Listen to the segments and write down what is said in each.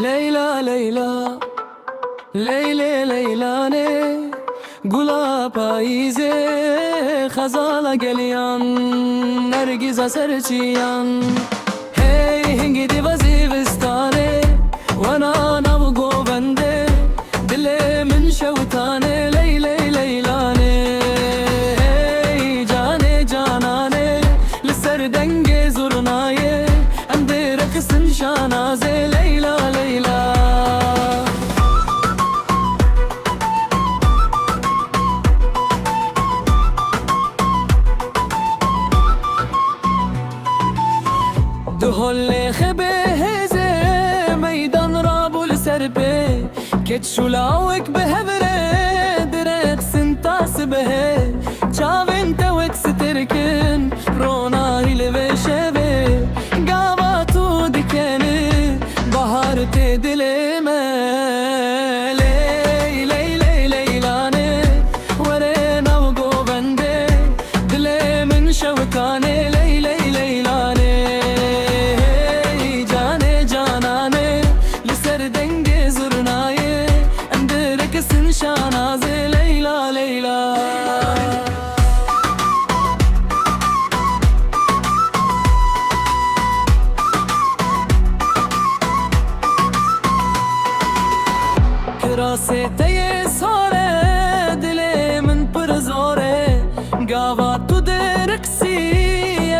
Leyla Leyla Leyle leylane Gula paize Khazala geliyan Nergiza serçiyan Hey hingi divazi vistane Wana nav govende Dile min şevtane Leyle leylane Hey cane canane Liser denge zurnaye Emde reksin şanaze Leyla Leyla دهل خبه هزه ميدان رابول سربه كتشولاوك بهبره درك سنتاس به چاوين توك ستركن رونا هيل وشبه قاواتو دكنه بهار تدلمه شوكانه ليلى ليلانه جانه جانانه لسر دنگه زرنايه اندرك سن شانازه ليلى ليلى کراسته ساره دل من پر زوره گاوا تو درکسی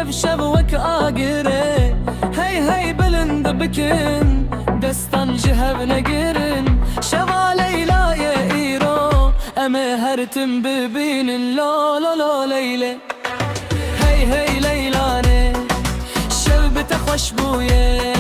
افشبوك آگره هی هی بلند بکن دستان جهب نگرن شوا لیلای ایرو امه هرتم ببینن لا لا لا لیله هی هی لیلانه شب بتخوش بویه